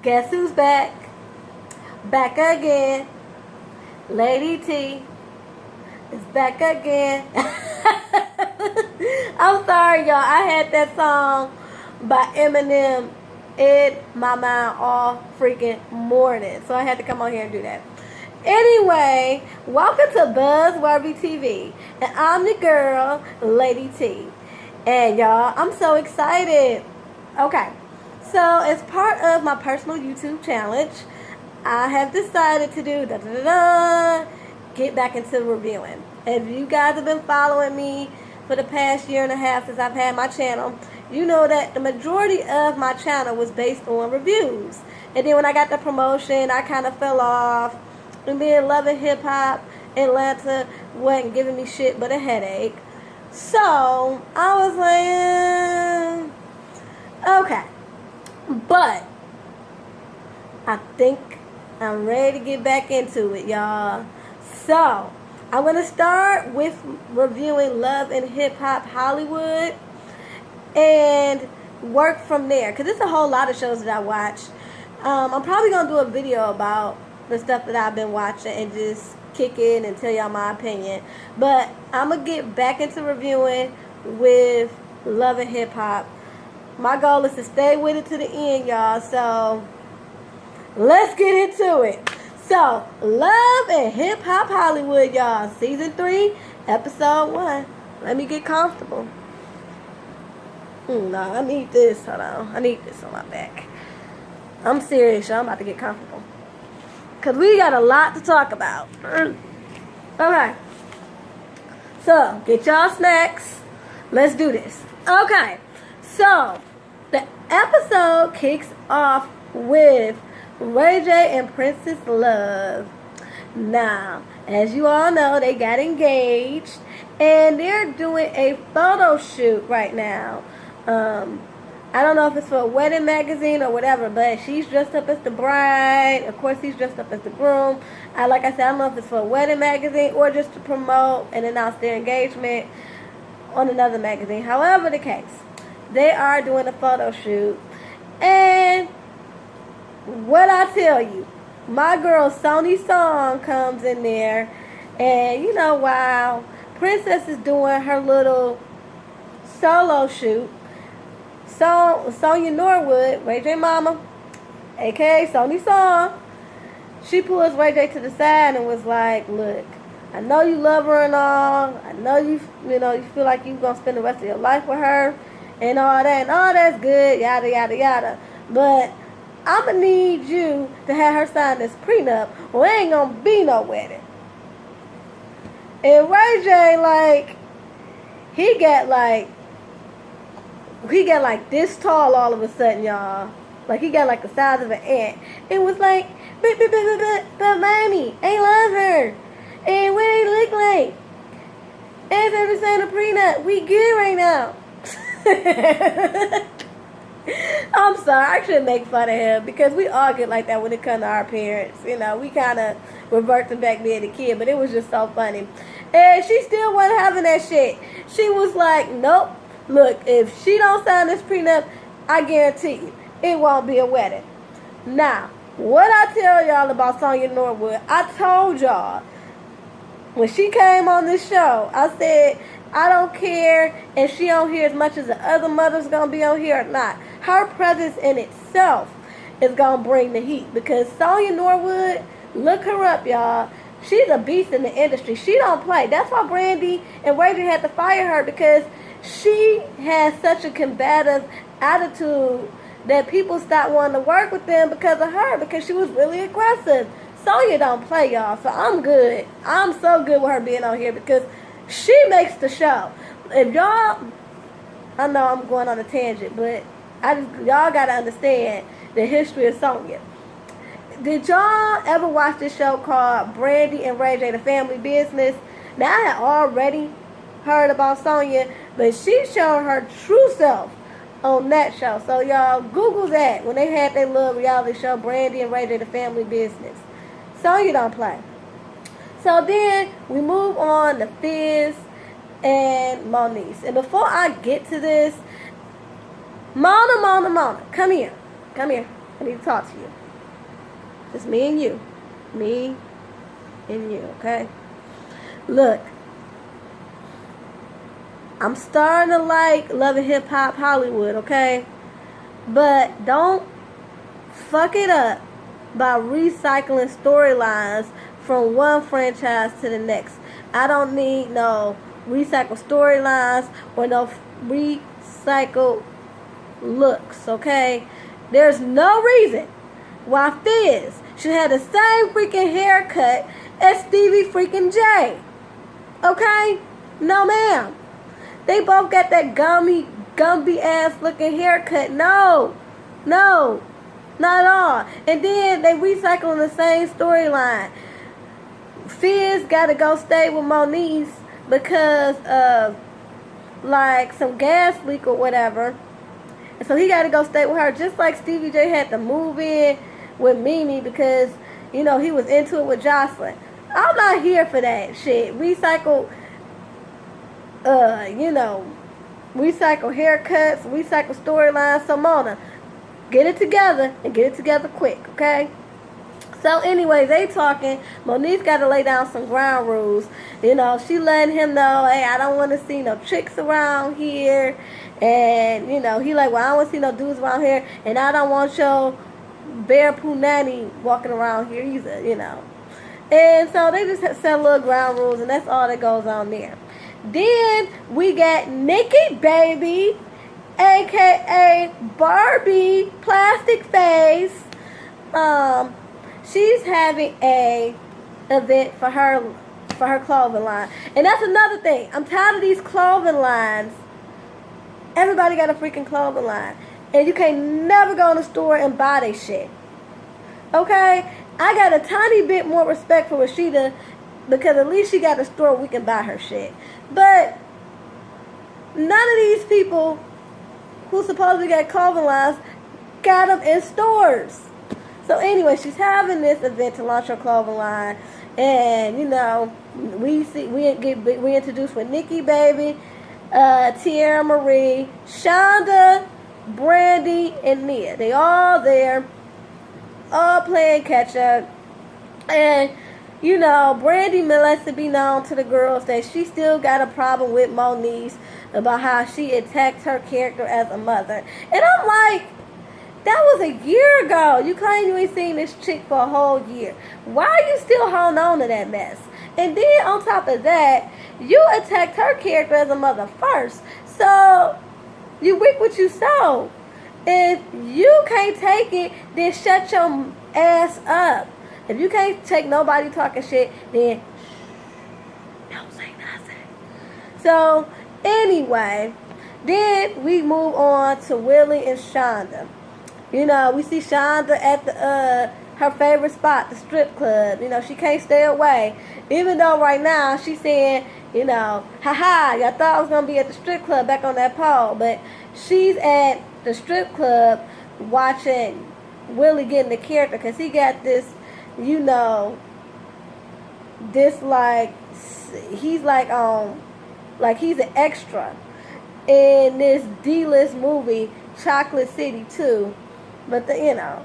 Guess who's back? Back again. Lady T is back again. I'm sorry, y'all. I had that song by Eminem in my mind all freaking morning. So I had to come on here and do that. Anyway, welcome to Buzzworthy TV. And I'm the girl, Lady T. And y'all, I'm so excited. Okay. So as part of my personal YouTube challenge, I have decided to do get back into reviewing. If you guys have been following me for the past year and a half since I've had my channel, you know that the majority of my channel was based on reviews. And then when I got the promotion, I kind of fell off. And then Love and Hip Hop Atlanta wasn't giving me shit but a headache. So I was like, okay. But I think I'm ready to get back into it, y'all. So I'm going to start with reviewing Love and Hip Hop Hollywood and work from there. Because there's a whole lot of shows that I watch. I'm probably going to do a video about the stuff that I've been watching and just kick in and tell y'all my opinion. But I'm going to get back into reviewing with Love and Hip Hop. My goal is to stay with it to the end, y'all. So let's get into it. So, Love and Hip Hop Hollywood, y'all. Season 3, Episode 1. Let me get comfortable. No, I need this. Hold on. I need this on my back. I'm serious, y'all. I'm about to get comfortable. Because we got a lot to talk about. Okay. So, get y'all snacks. Let's do this. Okay. So, the episode kicks off with Ray J and Princess Love. Now, as you all know, they got engaged and they're doing a photo shoot right now. I don't know if it's for a wedding magazine or whatever, but she's dressed up as the bride. Of course, he's dressed up as the groom. Like I said, I don't know if it's for a wedding magazine or just to promote and announce their engagement on another magazine. However the case, they are doing a photo shoot. And what I tell you, my girl Sony Song comes in there, and you know, while Princess is doing her little solo shoot, Sonya Norwood, Ray J mama, aka Sony Song, she pulls Ray J to the side and was like, look, I know you love her and all, I know you feel like you're going to spend the rest of your life with her and all that, and all that's good, yada, yada, yada, but I'm going to need you to have her sign this prenup or ain't going to be no wedding. And Ray J, he got this tall all of a sudden, y'all. He got the size of an ant. It was like, but mommy, I love her. And what they look like? After we sign a prenup, we good right now. I'm sorry, I shouldn't make fun of him because we all get like that when it comes to our parents. You know, we kind of reverting back being a kid, but it was just so funny. And she still wasn't having that shit. She was like, nope, look, if she don't sign this prenup, I guarantee you, it won't be a wedding. Now, what I tell y'all about Sonya Norwood, I told y'all, when she came on this show, I said, I don't care if she on here as much as the other mother's going to be on here or not. Her presence in itself is going to bring the heat. Because Sonya Norwood, look her up, y'all. She's a beast in the industry. She don't play. That's why Brandy and Ray J had to fire her, because she has such a combative attitude that people stopped wanting to work with them because of her, because she was really aggressive. Sonya don't play, y'all. So I'm good. I'm so good with her being on here because she makes the show. If y'all, I know I'm going on a tangent, but y'all got to understand the history of Sonya. Did y'all ever watch this show called Brandy and Ray J, The Family Business? Now, I had already heard about Sonya, but she showed her true self on that show. So y'all Google that when they had their little reality show, Brandy and Ray J, The Family Business. Sonya don't play. So then we move on to Fizz and Moniece. And before I get to this, Mona, come here. I need to talk to you. Just me and you. Me and you, okay? Look, I'm starting to like Love and Hip Hop Hollywood, okay? But don't fuck it up by recycling storylines from one franchise to the next. I don't need no recycled storylines or no recycled looks, okay? There's no reason why Fizz should have the same freaking haircut as Stevie freaking J. Okay? No, ma'am. They both got that Gumby ass looking haircut. No, not at all. And then they recycling the same storyline. Fizz got to go stay with Moniece because of like some gas leak or whatever. And so he got to go stay with her, just like Stevie J had to move in with Mimi because, you know, he was into it with Jocelyn. I'm not here for that shit. Recycle, recycle haircuts, recycle storylines. So Mona, get it together and get it together quick, okay? So anyways, they talking. Monique got to lay down some ground rules. You know, she letting him know, hey, I don't want to see no chicks around here. And, you know, he like, well, I don't want to see no dudes around here. And I don't want your bear poo nanny walking around here either, you know. And so they just set little ground rules, and that's all that goes on there. Then we got Nikki Baby, a.k.a. Barbie Plastic Face. She's having a event for her clothing line. And that's another thing. I'm tired of these clothing lines. Everybody got a freaking clothing line. And you can never go in the store and buy their shit. Okay? I got a tiny bit more respect for Rashida because at least she got a store where we can buy her shit. But none of these people who supposedly got clothing lines got them in stores. So anyway, she's having this event to launch her clothing line. And, you know, we introduced with Nikki Baby, Tierra Marie, Shonda, Brandy, and Nia. They all there, all playing catch up. And, you know, Brandy lets it be known to the girls that she still got a problem with Moniece about how she attacked her character as a mother. And I'm like, that was a year ago. You claim you ain't seen this chick for a whole year. Why are you still holding on to that mess? And then on top of that, you attacked her character as a mother first. So you reap what you sow. If you can't take it, then shut your ass up. If you can't take nobody talking shit, then don't say nothing. So anyway, then we move on to Willie and Shonda. You know, we see Shonda at the her favorite spot, the strip club. You know, she can't stay away. Even though right now she's saying, you know, haha, y'all thought I was going to be at the strip club back on that pole. But she's at the strip club watching Willie get in the character because he got this, you know, this like, he's like he's an extra in this D-list movie, Chocolate City 2. But, you know,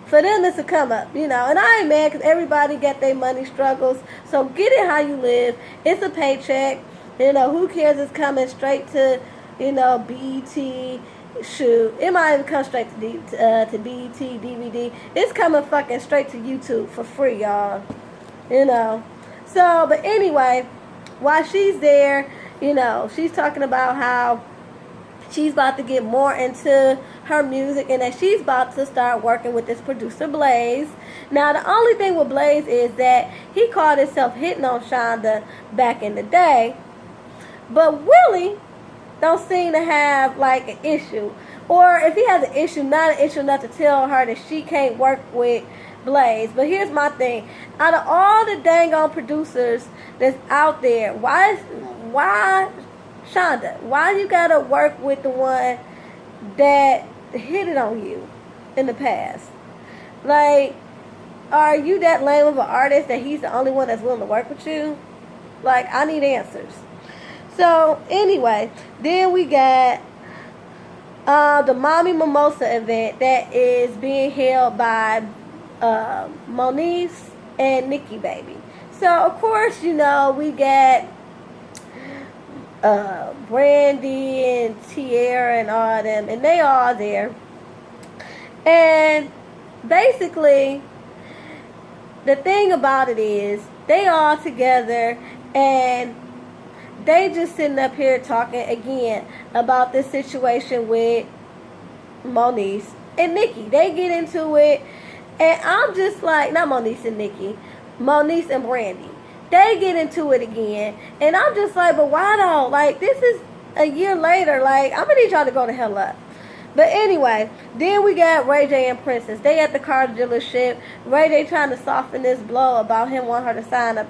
for them it's a come up, you know. And I ain't mad because everybody got their money struggles. So get it how you live. It's a paycheck. You know, who cares? It's coming straight to, you know, BET. Shoot, it might even come straight to BET, DVD. It's coming fucking straight to YouTube for free, y'all. You know. So, but anyway, while she's there, you know, she's talking about how she's about to get more into her music and that she's about to start working with this producer Blaze. Now the only thing with Blaze is that he called himself hitting on Shonda back in the day, but Willie don't seem to have like an issue, or if he has an issue, not an issue enough to tell her that she can't work with Blaze. But here's my thing: out of all the dang on producers that's out there, why Shonda, why you gotta work with the one that hit it on you in the past? Like, are you that lame of an artist that he's the only one that's willing to work with you? Like, I need answers. So anyway, then we got the Mommy Mimosa event that is being held by Moniece and Nikki Baby. So of course, we got Brandy and Tiara and all them, and they all there. And basically, the thing about it is, they all together, and they just sitting up here talking again about this situation with Moniece and Nikki. They get into it, and I'm just like, not Moniece and Nikki, Moniece and Brandy. They get into it again, and I'm just like, but why don't, like, this is a year later, like, I'm gonna need y'all to go the hell up. But anyway, then we got Ray J and Princess. They at the car dealership. Ray J trying to soften this blow about him wanting her to sign a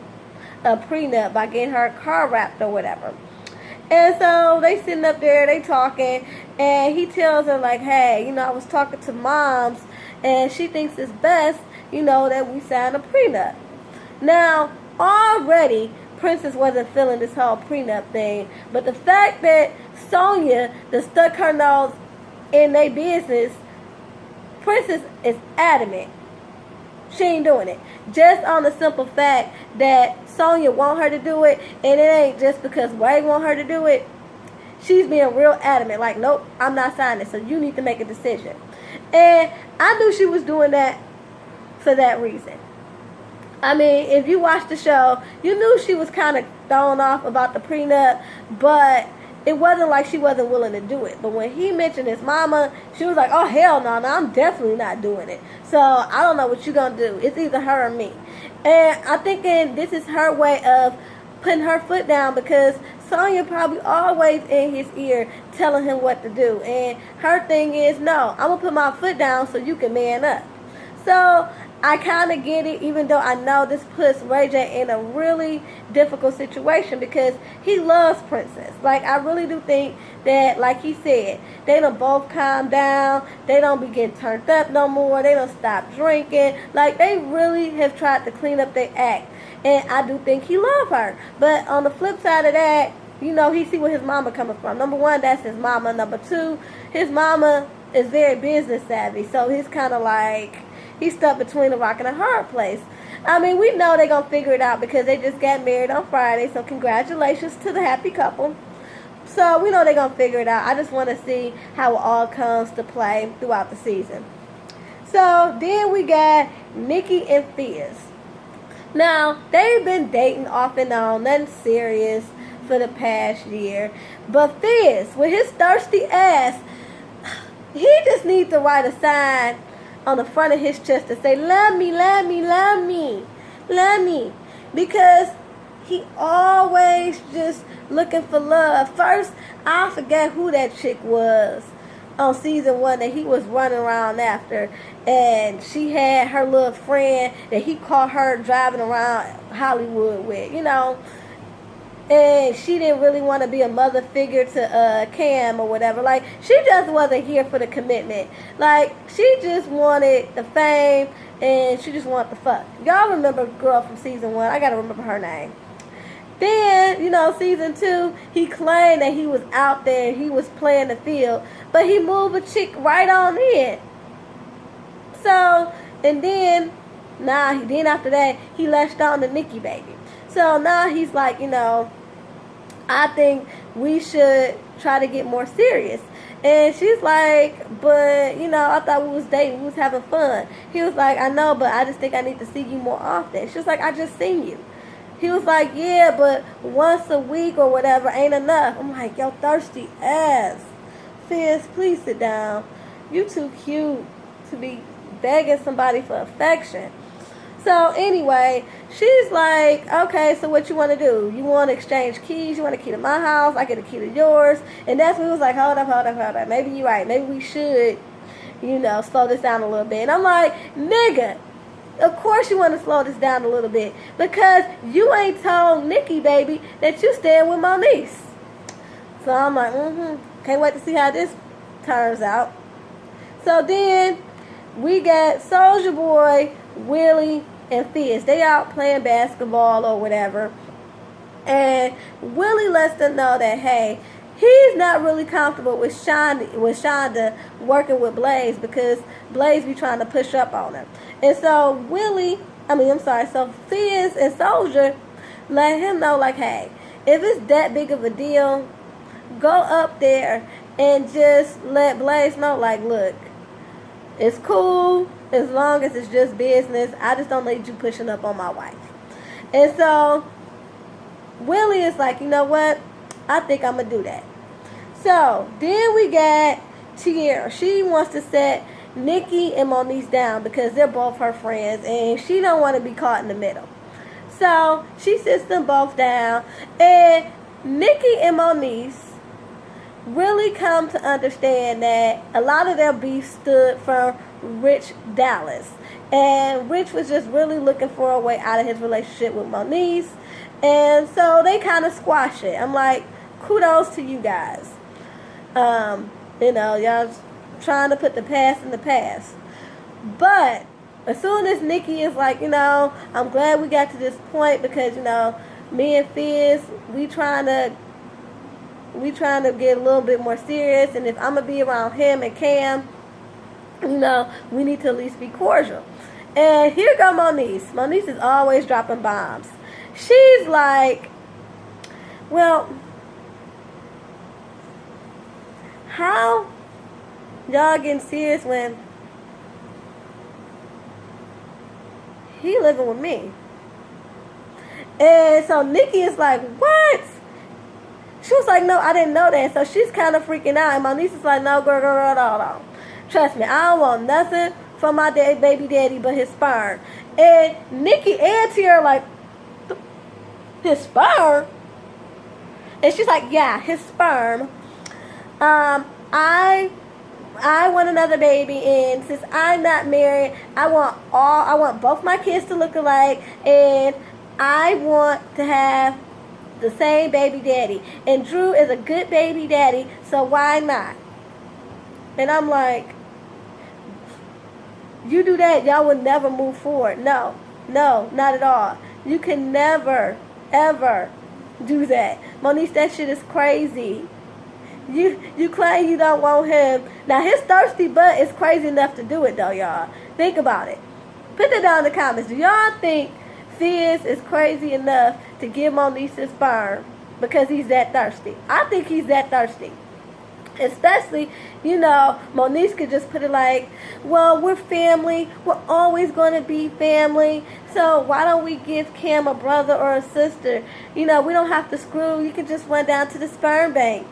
prenup by getting her car wrapped or whatever. And so they sitting up there, they talking, and he tells her like, hey, I was talking to moms, and she thinks it's best, that we sign a prenup. Now, already, Princess wasn't feeling this whole prenup thing, but the fact that Sonya that stuck her nose in their business, Princess is adamant she ain't doing it. Just on the simple fact that Sonya want her to do it, and it ain't just because Ray want her to do it. She's being real adamant, like, nope, I'm not signing, so you need to make a decision. And I knew she was doing that for that reason. I mean, if you watched the show, you knew she was kind of thrown off about the prenup, but it wasn't like she wasn't willing to do it. But when he mentioned his mama, she was like, oh, hell no, I'm definitely not doing it. So I don't know what you're going to do. It's either her or me. And I'm thinking this is her way of putting her foot down, because Sonya probably always in his ear telling him what to do. And her thing is, no, I'm going to put my foot down so you can man up. So I kind of get it, even though I know this puts Ray J in a really difficult situation, because he loves Princess. Like, I really do think that, like he said, they don't both calm down. They don't be getting turned up no more. They don't stop drinking. Like, they really have tried to clean up their act. And I do think he loves her. But on the flip side of that, he see where his mama coming from. Number one, that's his mama. Number two, his mama is very business savvy. So he's kind of like, he's stuck between a rock and a hard place. I mean, we know they're going to figure it out because they just got married on Friday. So congratulations to the happy couple. So we know they're going to figure it out. I just want to see how it all comes to play throughout the season. So then we got Nikki and Fizz. Now, they've been dating off and on, nothing serious for the past year. But Fizz, with his thirsty ass, he just needs to write a sign on the front of his chest to say, love me, love me, love me, love me. Because he always just looking for love. First, I forget who that chick was on season 1 that he was running around after. And she had her little friend that he caught her driving around Hollywood with, And she didn't really want to be a mother figure to Cam or whatever. Like, she just wasn't here for the commitment. Like, she just wanted the fame, and she just wanted the fuck. Y'all remember girl from season 1? I gotta remember her name. Then, season 2, he claimed that he was out there and he was playing the field, but he moved a chick right on in. So, and then after that, he latched on to Nikki Baby. So now he's like, I think we should try to get more serious. And she's like, but, I thought we was dating. We was having fun. He was like, I know, but I just think I need to see you more often. She was like, I just seen you. He was like, yeah, but once a week or whatever ain't enough. I'm like, yo, thirsty ass. Fizz, please sit down. You too cute to be begging somebody for affection. So anyway, she's like, okay, so what you want to do? You want to exchange keys? You want a key to my house? I get a key to yours. And that's when he was like, hold up. Maybe you're right. Maybe we should, slow this down a little bit. And I'm like, nigga, of course you want to slow this down a little bit, because you ain't told Nikki Baby that you staying with Moniece. So I'm like, can't wait to see how this turns out. So then we got Soulja Boy, Willie, and Fizz. They out playing basketball or whatever. And Willie lets them know that, hey, he's not really comfortable with Shonda working with Blaze because Blaze be trying to push up on him. And so so Fizz and Soldier let him know, like, hey, if it's that big of a deal, go up there and just let Blaze know, like, look, it's cool as long as it's just business. I just don't need you pushing up on my wife. And so Willie is like, you know what? I think I'm going to do that. So then we got Tierra. She wants to set Nikki and Moniece down because they're both her friends and she don't want to be caught in the middle. So she sits them both down, and Nikki and Moniece really come to understand that a lot of their beef stood from Rich Dallas. And Rich was just really looking for a way out of his relationship with Moniece. And so they kind of squash it. I'm like, kudos to you guys. Y'all trying to put the past in the past. But as soon as Nikki is like, I'm glad we got to this point because, me and Fizz, we trying to get a little bit more serious, and if I'm going to be around him and Cam, we need to at least be cordial. And here go Moniece. Moniece is always dropping bombs. She's like, well, how y'all getting serious when he living with me? And so Nikki is like, what? She was like, no, I didn't know that. So she's kind of freaking out. And Moniece is like, no, girl, hold on. Trust me, I don't want nothing from my baby daddy but his sperm. And Nikki and Tierra are like, his sperm? And she's like, yeah, his sperm. I want another baby, and since I'm not married, I want both my kids to look alike, and I want to have the same baby daddy. And Drew is a good baby daddy, so why not? And I'm like, you do that, y'all will never move forward. No, not at all. You can never, ever do that. Moniece, that shit is crazy. You claim you don't want him. Now, his thirsty butt is crazy enough to do it, though, y'all. Think about it. Put that down in the comments. Do y'all think Fizz is crazy enough to give Moniece his sperm because he's that thirsty? I think he's that thirsty. Especially, Moniece could just put it like, well, we're family. We're always going to be family. So why don't we give Cam a brother or a sister? We don't have to screw. You can just run down to the sperm bank.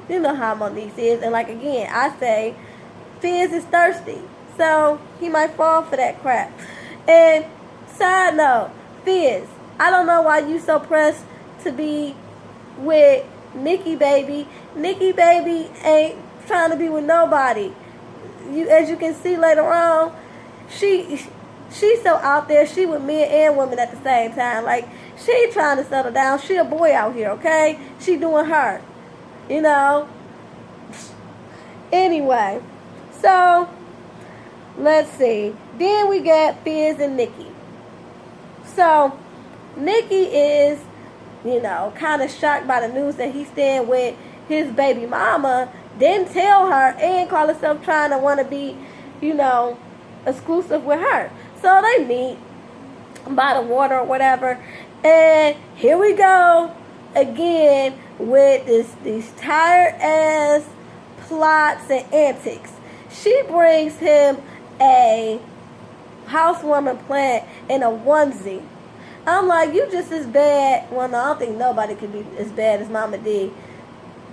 You know how Moniece is. And again, I say Fizz is thirsty. So he might fall for that crap. And side note, Fizz, I don't know why you so pressed to be with Nikki baby. Nikki baby ain't trying to be with nobody. As you can see later on, she's so out there. She with men and women at the same time. She ain't trying to settle down. She a boy out here, okay? She doing her. Anyway, so let's see. Then we got Fizz and Nikki. So Nikki is, kind of shocked by the news that he's staying with his baby mama. Didn't tell her and call herself trying to want to be, exclusive with her. So they meet by the water or whatever. And here we go again with these tired ass plots and antics. She brings him a housewarming plant in a onesie. I'm like, you just as bad. Well, no, I don't think nobody could be as bad as Mama D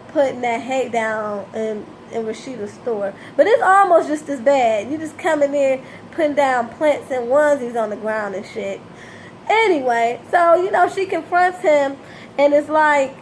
putting that hate down in Rashida's store. But it's almost just as bad. You just come in there putting down plants and onesies on the ground and shit. Anyway, so, she confronts him and it's like,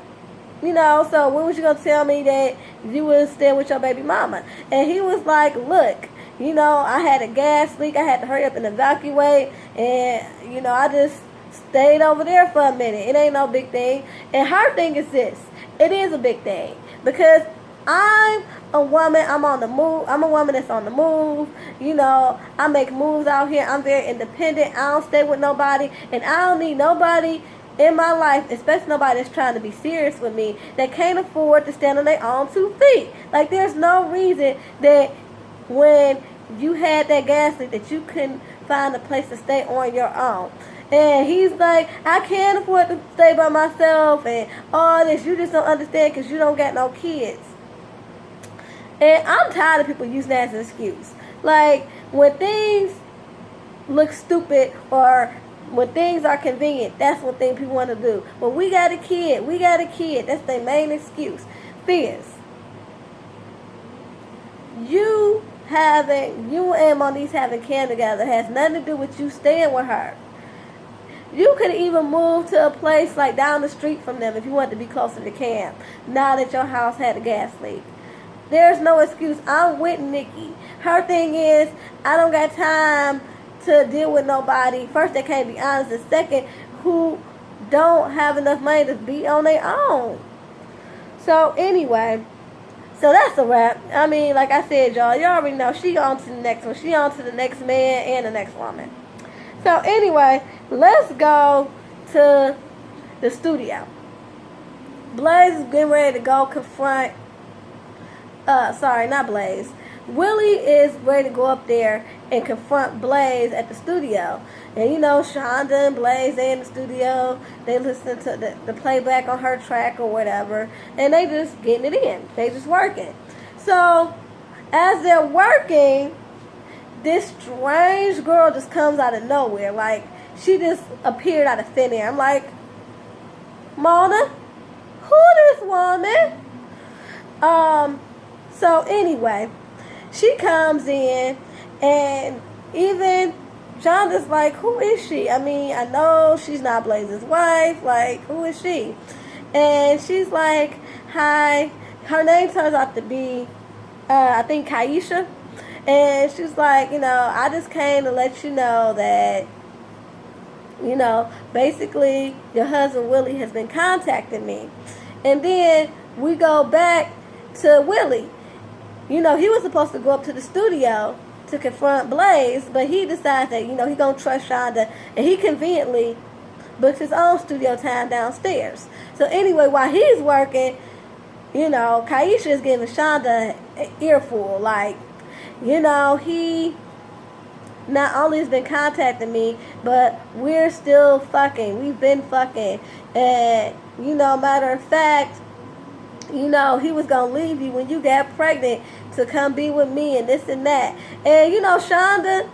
so when was you going to tell me that you was staying with your baby mama? And he was like, look, I had a gas leak. I had to hurry up and evacuate. And, I just stayed over there for a minute. It ain't no big thing. And her thing is this. It is a big thing. Because I'm a woman. I'm on the move. I'm a woman that's on the move. I make moves out here. I'm very independent. I don't stay with nobody. And I don't need nobody in my life, especially nobody that's trying to be serious with me, that can't afford to stand on their own 2 feet. Like, there's no reason that when you had that gas leak that you couldn't find a place to stay on your own. And he's like, I can't afford to stay by myself and all this. You just don't understand because you don't got no kids. And I'm tired of people using that as an excuse. Like, when things look stupid or when things are convenient, that's what thing people want to do. But we got a kid. That's their main excuse. Fizz, you and Moniece having Cam together has nothing to do with you staying with her. You could even move to a place like down the street from them if you wanted to be closer to Cam, now that your house had a gas leak. There's no excuse. I'm with Nikki. Her thing is, I don't got time to deal with nobody. First, they can't be honest. And second, who don't have enough money to be on their own. So anyway, so that's a wrap. I mean, like I said, y'all already know she on to the next one. She on to the next man and the next woman. So anyway, let's go to the studio. Blaze is getting ready to go confront, not Blaze. Willie is ready to go up there and confront Blaze at the studio. And you know, Shonda and Blaze, they in the studio. They listen to the playback on her track or whatever. And they just getting it in. They just working. So, as they're working, this strange girl just comes out of nowhere. Like, she just appeared out of thin air. I'm like, Mona, who this woman? So anyway, she comes in, and even Shonda's like, who is she? I mean, I know she's not Blaze's wife. Like, who is she? And she's like, hi. Her name turns out to be, I think, Kaisha. And she's like, I just came to let you know that, basically your husband Willie has been contacting me. And then we go back to Willie. He was supposed to go up to the studio to confront Blaze, but he decides that, he going to trust Shonda, and he conveniently books his own studio time downstairs. So anyway, while he's working, Kaisha is giving Shonda an earful, like, he not only has been contacting me, but we're still fucking. We've been fucking. And, matter of fact, he was going to leave you when you got pregnant to come be with me and this and that. And, Shonda,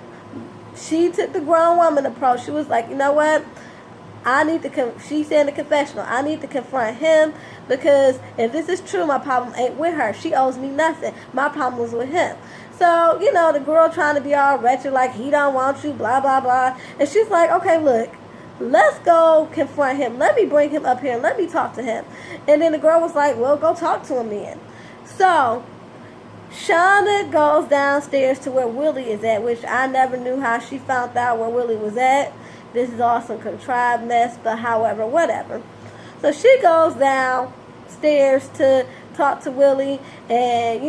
she took the grown woman approach. She was like, you know what? She said in the confessional, I need to confront him because if this is true, my problem ain't with her. She owes me nothing. My problem was with him. So, the girl trying to be all wretched, like he don't want you, blah, blah, blah. And she's like, okay, look, let's go confront him. Let me bring him up here and let me talk to him. And then the girl was like, well, go talk to him then. So, Shonda goes downstairs to where Willie is at, which I never knew how she found out where Willie was at. This is all some contrived mess, but however, whatever. So she goes downstairs to talk to Willie, and,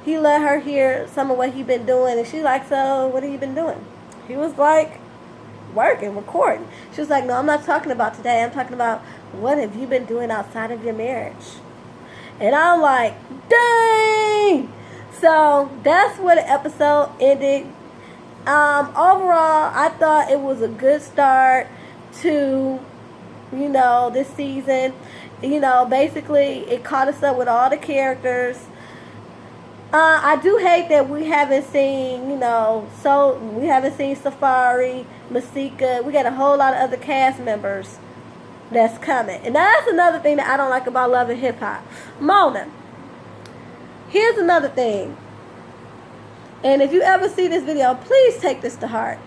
he let her hear some of what he been doing, and she's like, so what have you been doing? He was like, working, recording. She was like, no, I'm not talking about today. I'm talking about what have you been doing outside of your marriage? And I'm like, dang! So that's where the episode ended. Overall, I thought it was a good start to, this season. Basically, it caught us up with all the characters. I do hate that we haven't seen, we haven't seen Safari, Masika. We got a whole lot of other cast members that's coming. And that's another thing that I don't like about Love and Hip Hop. Mona, here's another thing. And if you ever see this video, please take this to heart.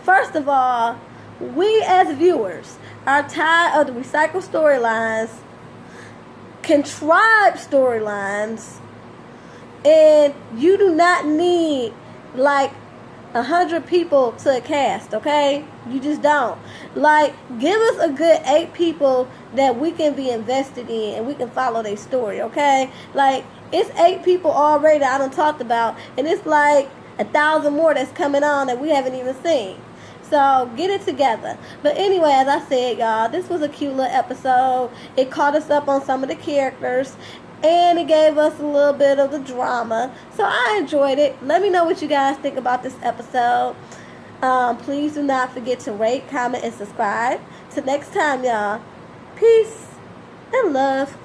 First of all, we as viewers are tired of the recycled storylines, contrived storylines, and you do not need like 100 people to a cast, okay? You just don't. Like, give us a good 8 people that we can be invested in and we can follow their story, okay? Like, it's 8 people already that I done talked about, and it's like 1,000 more that's coming on that we haven't even seen. So get it together. But anyway, as I said, y'all, this was a cute little episode. It caught us up on some of the characters. And it gave us a little bit of the drama. So I enjoyed it. Let me know what you guys think about this episode. Please do not forget to rate, comment, and subscribe. Till next time, y'all. Peace and love.